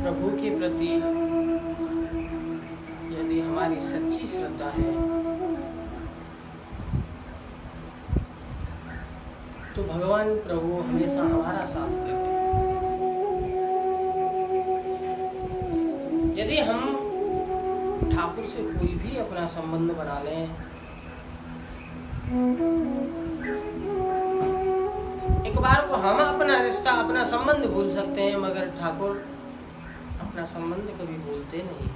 प्रभु के प्रति यदि हमारी सच्ची श्रद्धा है तो भगवान प्रभु हमेशा हमारा साथ देते हैं। यदि हम ठाकुर से कोई भी अपना संबंध बना लें, एक बार को हम अपना रिश्ता अपना संबंध भूल सकते हैं, मगर ठाकुर अपना संबंध कभी भूलते नहीं।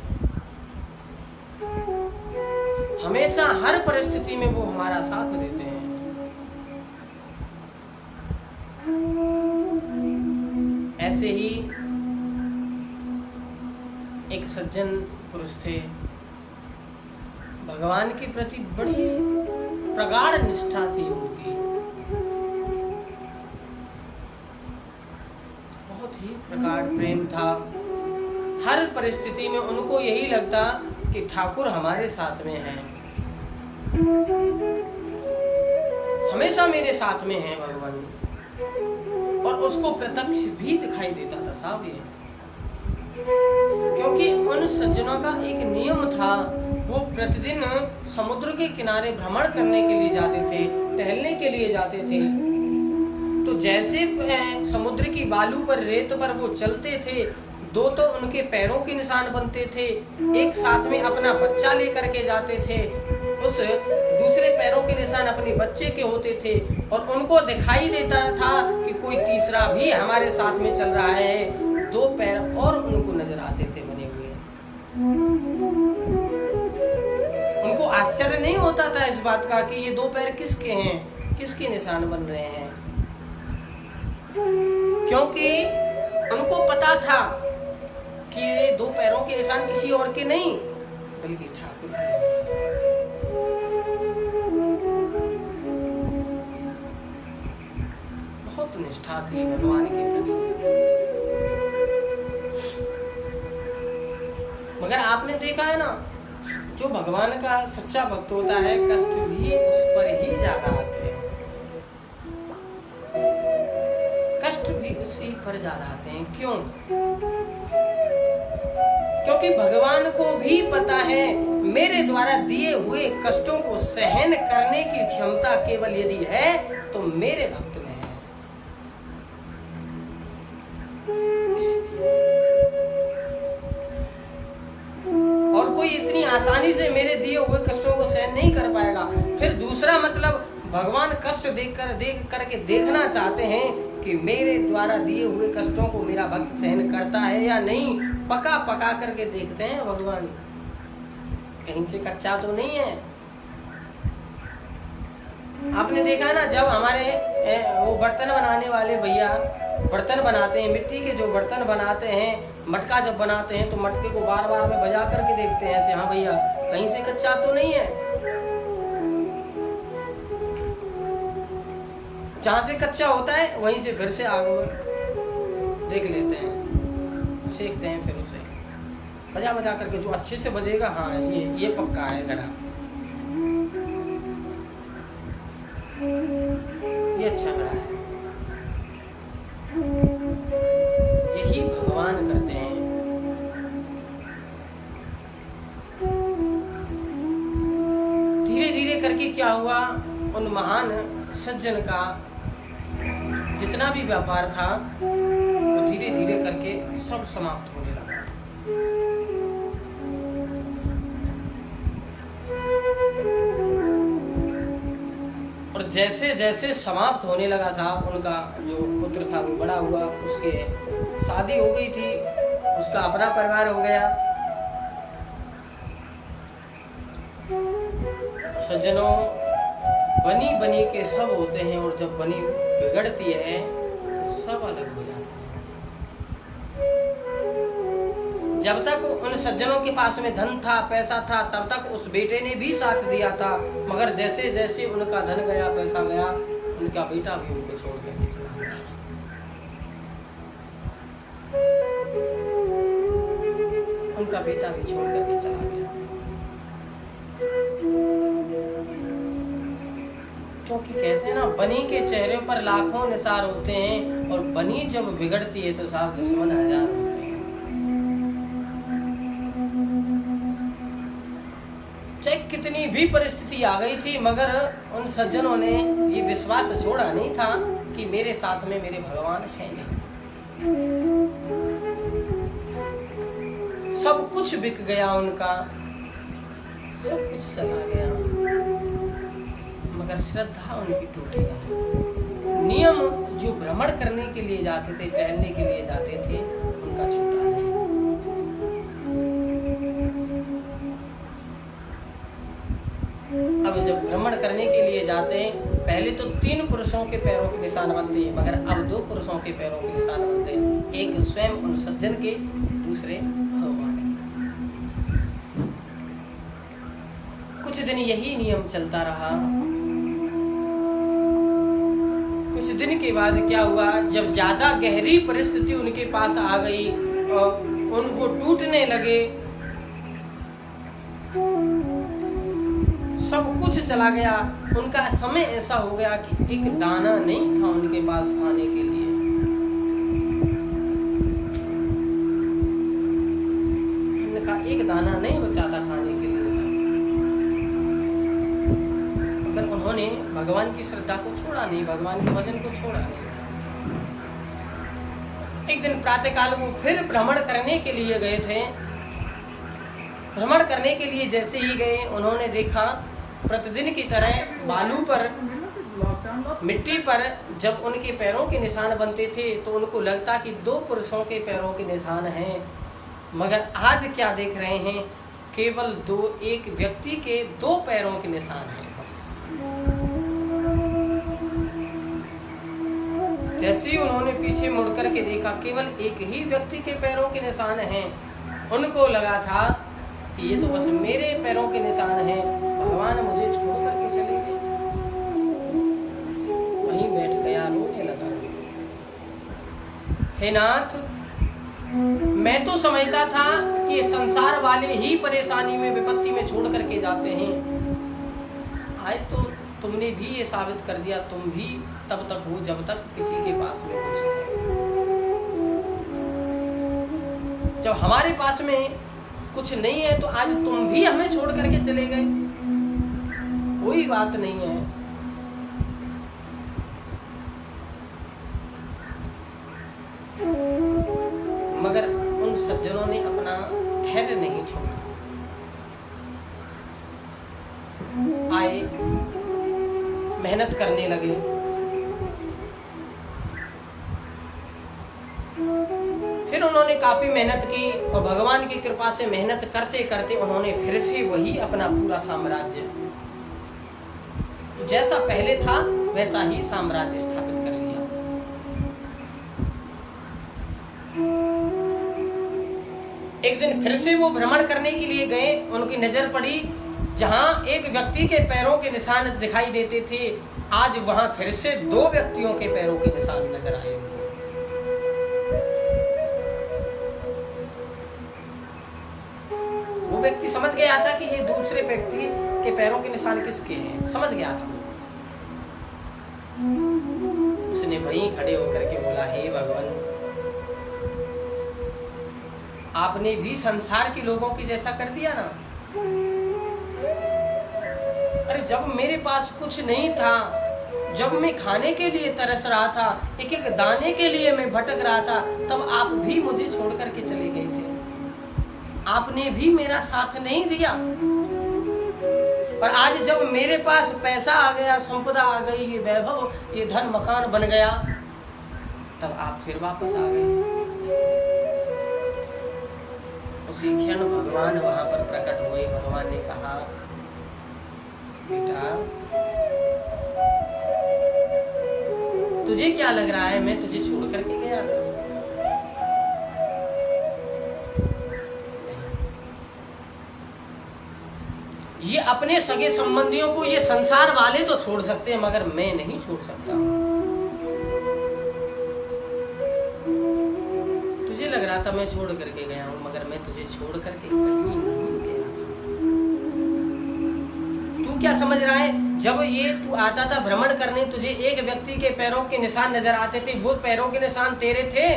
हमेशा हर परिस्थिति में वो हमारा साथ देते हैं। ऐसे ही एक सज्जन पुरुष थे, भगवान के प्रति बड़ी प्रगाढ़ निष्ठा थी उनकी, बहुत ही प्रगाढ़ प्रेम था। हर परिस्थिति में उनको यही लगता कि ठाकुर हमारे साथ में हैं, हमेशा मेरे साथ में हैं भगवान, और उसको प्रत्यक्ष भी दिखाई देता था साहब ये, क्योंकि उन सज्जनों का एक नियम था, वो प्रतिदिन समुद्र के किनारे भ्रमण करने के लिए जाते थे, टहलने के लिए जाते थे। तो जैसे समुद्र की बालू पर, रेत पर वो चलते थे, दो तो उनके पैरों के निशान बनते थे, एक साथ में अपना बच्चा लेकर के जाते थे, उस दूसरे पैरों के निशान अपने बच्चे के होते थे, और उनको दिखाई देता था कि कोई तीसरा भी हमारे साथ में चल रहा है। दो पैर और उनको नजर आते थे बने हुए। उनको आश्चर्य नहीं होता था इस बात का कि ये दो पैर किसके हैं, किसके निशान बन रहे हैं, क्योंकि उनको पता था कि ये दो पैरों के निशान किसी और के नहीं बल्कि ठाकुर के। बहुत निष्ठा थी भगवान के प्रति। मगर आपने देखा है ना, जो भगवान का सच्चा भक्त होता है, कष्ट भी उस पर ही ज्यादा आते हैं, कष्ट भी उसी पर ज्यादा आते हैं। क्यों? क्योंकि भगवान को भी पता है मेरे द्वारा दिए हुए कष्टों को सहन करने की क्षमता केवल यदि है तो मेरे भक्त में है। और कोई इतनी आसानी से मेरे दिए हुए कष्टों को सहन नहीं कर पाएगा। फिर दूसरा मतलब, भगवान कष्ट देख करके देखना चाहते हैं कि मेरे द्वारा दिए हुए कष्टों को मेरा भक्त सहन करता है या नहीं। पका पका करके देखते हैं भगवान, कहीं से कच्चा तो नहीं है। आपने देखा ना, जब हमारे वो बर्तन बनाने वाले भैया बर्तन बनाते हैं, मिट्टी के जो बर्तन बनाते हैं, मटका जब बनाते हैं तो मटके को बार बार में बजा करके देखते हैं ऐसे, हाँ भैया कहीं से कच्चा तो नहीं है। जहां से कच्चा होता है वहीं से फिर से आग में देख लेते हैं, सेकते हैं, फिर उसे बजा बजा करके जो अच्छे से बजेगा, हाँ ये पक्का है घड़ा, ये अच्छा घड़ा है। यही भगवान करते हैं। धीरे धीरे करके क्या हुआ, उन महान सज्जन का जितना भी व्यापार था वो धीरे धीरे करके सब समाप्त होने लगा। और जैसे जैसे समाप्त होने लगा साहब, उनका जो पुत्र था वो बड़ा हुआ, उसके शादी हो गई थी, उसका अपना परिवार हो गया। सज्जनों, बनी बनी के सब होते हैं, और जब बनी बिगड़ती है तो सब अलग हो जाते हैं। जब तक उन सज्जनों के पास में धन था, पैसा था, तब तक उस बेटे ने भी साथ दिया था, मगर जैसे जैसे उनका धन गया, पैसा गया, उनका बेटा भी उनको छोड़ करके चला गया। उनका बेटा भी छोड़ करके चला गया। क्योंकि कहते हैं ना, बनी के चेहरे पर लाखों निसार होते हैं, और बनी जब बिगड़ती है तो साहब दुश्मन हजार होते हैं। भी परिस्थिति आ गई थी, मगर उन सज्जनों ने ये विश्वास छोड़ा नहीं था कि मेरे साथ में मेरे भगवान हैं नहीं। सब कुछ बिक गया उनका, सब कुछ चला गया, मगर श्रद्धा उनकी टूटी नहीं। नियम जो भ्रमण करने के लिए जाते थे, टहलने के लिए जाते थे, उनका छूटा नहीं। अब जब भ्रमण करने के लिए जाते हैं, पहले तो 3 पुरुषों के पैरों के निशान बनते हैं, मगर अब 2 पुरुषों के पैरों के निशान बनते हैं, एक स्वयं उन सज्जन के, दूसरे भगवान के। कुछ दिन यही नियम चलता रहा। कुछ दिन के बाद क्या हुआ, जब ज्यादा गहरी परिस्थिति उनके पास आ गई और उनको टूटने लगे, सब कुछ चला गया, उनका समय ऐसा हो गया कि एक दाना नहीं था उनके पास खाने के लिए। उनका एक दाना नहीं बचा था खाने के लिए। मगर उन्होंने भगवान की श्रद्धा को छोड़ा नहीं, भगवान के भजन को छोड़ा नहीं। एक दिन प्रातःकाल वो फिर भ्रमण करने के लिए गए थे। भ्रमण करने के लिए जैसे ही गए, उन्होंने देखा प्रतिदिन की तरह बालू पर, मिट्टी पर जब उनके पैरों के निशान बनते थे तो उनको लगता कि 2 पुरुषों के पैरों के निशान हैं, मगर आज क्या देख रहे हैं, केवल एक व्यक्ति के 2 पैरों के निशान हैं बस। जैसे ही उन्होंने पीछे मुड़कर के देखा, केवल एक ही व्यक्ति के पैरों के निशान हैं। उनको लगा था कि ये तो बस मेरे पैरों के निशान हैं, भगवान मुझे छोड़ करके चले गए। वहीं बैठ गया, रोने लगा। हे नाथ, मैं तो समझता था कि संसार वाले ही परेशानी में, विपत्ति में छोड़ करके जाते हैं। आज तो तुमने भी ये साबित कर दिया, तुम भी तब तक हो जब तक किसी के पास में कुछ है। जब हमारे पास में कुछ नहीं है तो आज तुम भी हमें छोड़ करके चले गए, कोई बात नहीं है। मगर उन सज्जनों ने अपना धैर्य नहीं छोड़ा। आए, मेहनत करने लगे। फिर उन्होंने काफी मेहनत की और भगवान की कृपा से मेहनत करते करते उन्होंने फिर से वही अपना पूरा साम्राज्य, जैसा पहले था वैसा ही साम्राज्य स्थापित कर लिया। एक दिन फिर से वो भ्रमण करने के लिए गए, उनकी नजर पड़ी जहां एक व्यक्ति के पैरों के निशान दिखाई देते थे, आज वहां फिर से 2 व्यक्तियों के पैरों के निशान नजर आए। वो व्यक्ति समझ गया था कि ये दूसरे व्यक्ति के पैरों के निशान किसके हैं, समझ गया था। उसने वहीं खड़े होकर के बोला, हे भगवान, आपने भी संसार के लोगों की जैसा कर दिया ना। अरे जब मेरे पास कुछ नहीं था, जब मैं खाने के लिए तरस रहा था, एक एक दाने के लिए मैं भटक रहा था, तब आप भी मुझे छोड़ करके चले गए थे। आपने भी मेरा साथ नहीं दिया। और आज जब मेरे पास पैसा आ गया, संपदा आ गई, ये वैभव, ये धन मकान बन गया, तब आप फिर वापस आ गए। उसी क्षण भगवान वहां पर प्रकट हुए। भगवान ने कहा, बेटा, तुझे क्या लग रहा है मैं तुझे छोड़ करके गया था? ये अपने सगे संबंधियों को, ये संसार वाले तो छोड़ सकते हैं, मगर मैं नहीं छोड़ सकता। तुझे लग रहा था मैं छोड़ करके गया हूं, मगर मैं तुझे छोड़ करके कहीं नहीं गया था। तू क्या समझ रहा है, जब ये तू आता था भ्रमण करने, तुझे एक व्यक्ति के पैरों के निशान नजर आते थे, वो पैरों के निशान तेरे थे?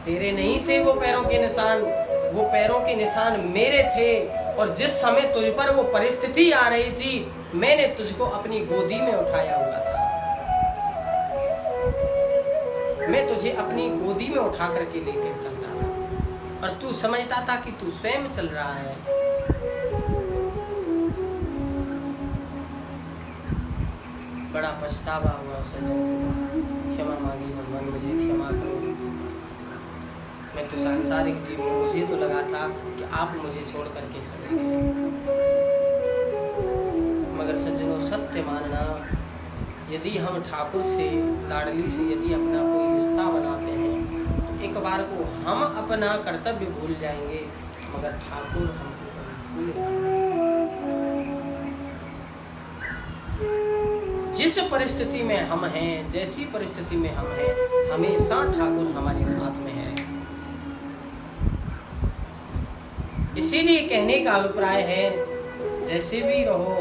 तेरे नहीं थे वो पैरों के निशान, वो पैरों के निशान मेरे थे। और जिस समय तुझ पर वो परिस्थिति आ रही थी, मैंने तुझको अपनी गोदी में उठाया हुआ था। मैं तुझे अपनी गोदी में उठा करके लेकर चलता था और तू समझता था कि तू स्वयं चल रहा है। बड़ा पछतावा हुआ सजन, क्षमा मांगी भगवान, मुझे क्षमा करो। मैं तो सांसारिक जीव हूँ, मुझे तो लगा था कि आप मुझे छोड़ करके चले गए। मगर सज्जनों, सत्य मानना, यदि हम ठाकुर से, लाडली से यदि अपना कोई रिश्ता बनाते हैं तो एक बार को हम अपना कर्तव्य भूल जाएंगे, मगर ठाकुर हमको कभी भूलेगा। जिस परिस्थिति में हम हैं, जैसी परिस्थिति में हम हैं, हमेशा ठाकुर हमारे साथ में है। इसीलिए कहने का अभिप्राय है, जैसे भी रहो,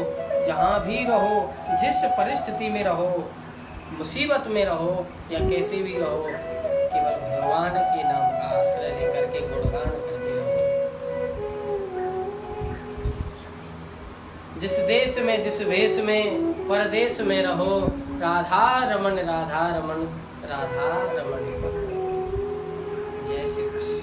जहाँ भी रहो, जिस परिस्थिति में रहो, मुसीबत में रहो या कैसे भी रहो, केवल भगवान के नाम का आश्रय लेकर के गुणगान करते रहो। जिस देश में, जिस भेष में, परदेश में रहो, राधा रमन, राधा रमन, राधा रमन करो। जय श्री कृष्ण।